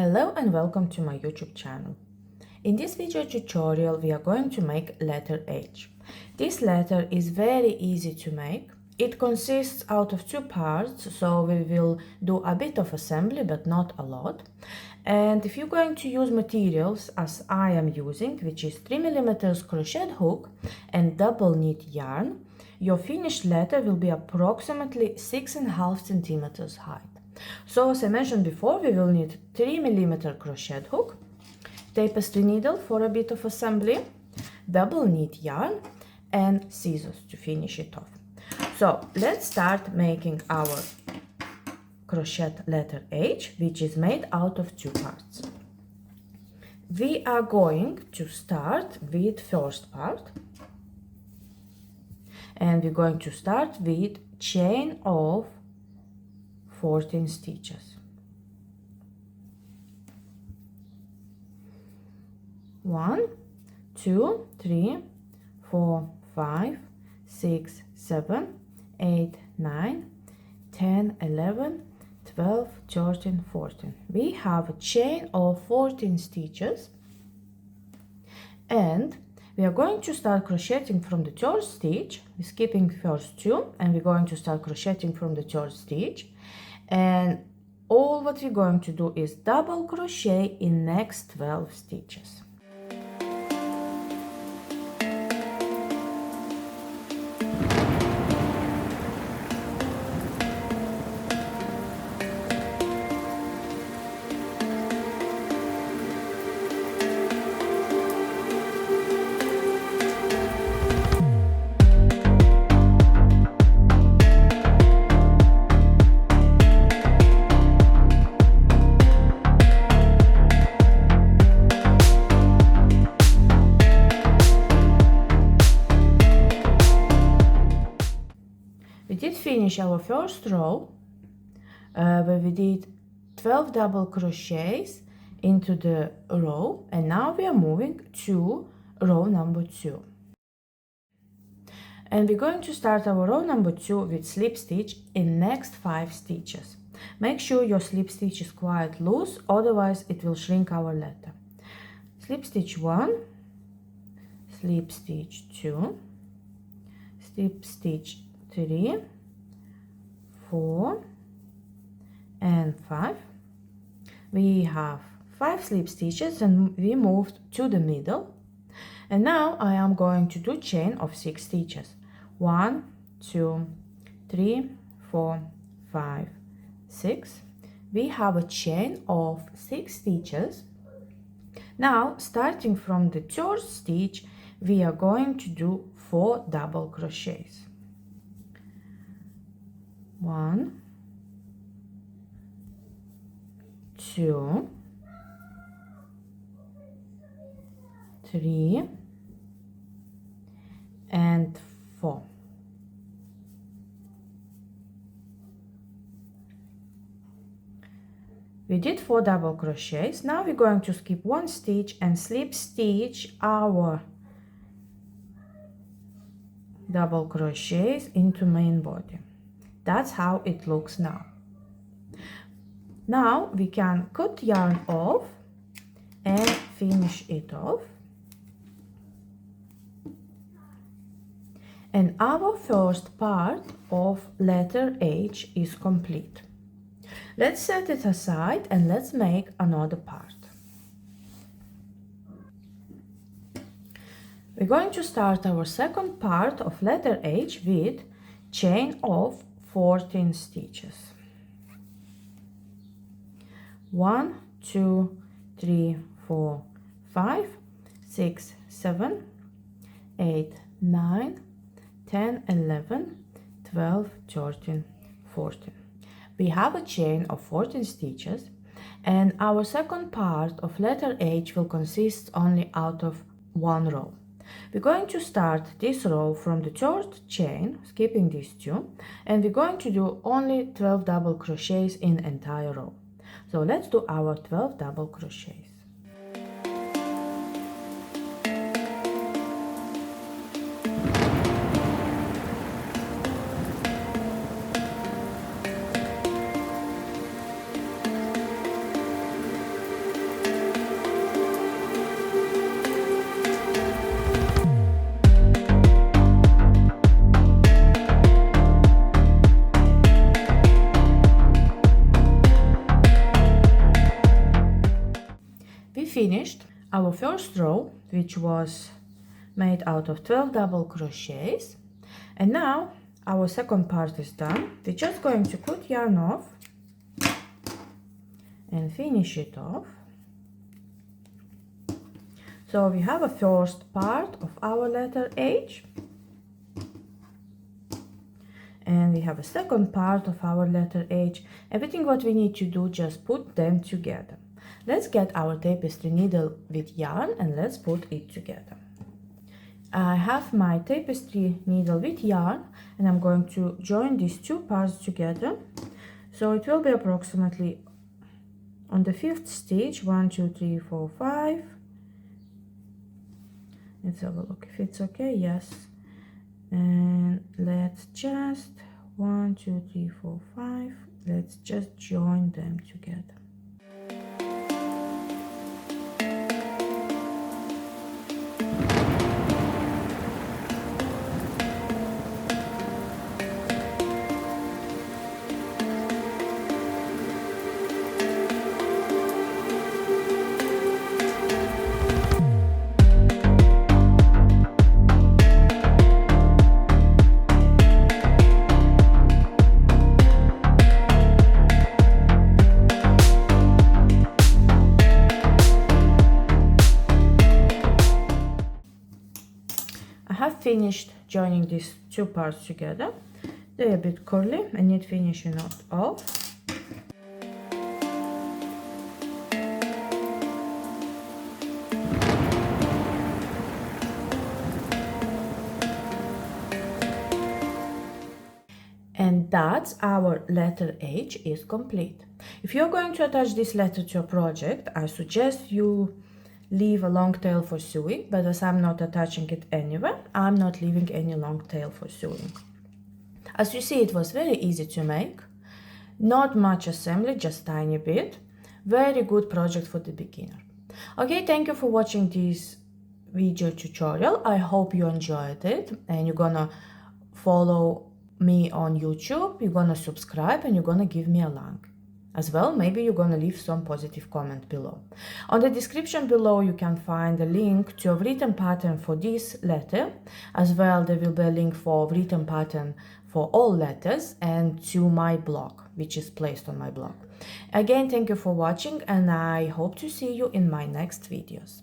Hello and welcome to my YouTube channel. In this video tutorial we are going to make letter H. This letter is very easy to make. It consists out of two parts, so we will do a bit of assembly but not a lot. And if you're going to use materials as I am using, which is 3mm crochet hook and double knit yarn, your finished letter will be approximately 6.5 centimeters high. So as I mentioned before, we will need 3mm crochet hook, tapestry needle for a bit of assembly, double knit yarn and scissors to finish it off. So let's start making our crochet letter H, which is made out of two parts. We are going to start with first part, and we're going to start with chain of 14 stitches. 1, 2, 3, 4, 5, 6, 7, 8, 9, 10, 11, 12, 13, 14. We have a chain of 14 stitches, and we are going to start crocheting from the third stitch. We're skipping first two, and we're going to start crocheting from the third stitch. And all what we're going to do is double crochet in next 12 stitches. We did finish our first row where we did 12 double crochets into the row, and now we are moving to row number 2. And we're going to start our row number 2 with slip stitch in next 5 stitches. Make sure your slip stitch is quite loose, otherwise it will shrink our letter. Slip stitch 1, slip stitch 2, slip stitch 3, 4 and 5. We have 5 slip stitches and we moved to the middle, and now I am going to do chain of 6 stitches. 1, 2, 3, 4, 5, 6. We have a chain of 6 stitches. Now starting from the third stitch we are going to do 4 double crochets. 1, 2, 3 and 4. We did 4 double crochets. Now we're going to skip 1 stitch and slip stitch our double crochets into main body. That's how it looks now. Now we can cut yarn off and finish it off. And our first part of letter H is complete. Let's set it aside and let's make another part. We're going to start our second part of letter H with chain of 14 stitches. 1, 2, 3, 4, 5, 6, 7, 8, 9, 10, 11, 12, 13, 14. We have a chain of 14 stitches, and our second part of letter H will consist only out of 1 row. We're going to start this row from the third chain, skipping these 2, and we're going to do only 12 double crochets in entire row. So let's do our 12 double crochets. our first row, which was made out of 12 double crochets. And now our second part is done. We're just going to cut yarn off and finish it off. So we have a first part of our letter H, and we have a second part of our letter H. Everything what we need to do, just put them together. Let's get our tapestry needle with yarn and let's put it together. I have my tapestry needle with yarn and I'm going to join these two parts together. So it will be approximately on the 5th stitch, 1, 2, 3, 4, 5. Let's have a look if it's okay. Yes. And let's just 1, 2, 3, 4, 5. Let's just join them together. Finished joining these two parts together. They're a bit curly. I need finishing it off. And that's our letter H is complete. If you're going to attach this letter to a project, I suggest you leave a long tail for sewing, but as I'm not attaching it anywhere, I'm not leaving any long tail for sewing. As you see, it was very easy to make. Not much assembly, just tiny bit. Very good project for the beginner. Okay, thank you for watching this video tutorial. I hope you enjoyed it and you're gonna follow me on YouTube, you're gonna subscribe and you're gonna give me a like. As well, maybe you're gonna leave some positive comment below. On the description below you can find a link to a written pattern for this letter. As well, there will be a link for written pattern for all letters and to my blog, which is placed on my blog. Again, thank you for watching and I hope to see you in my next videos.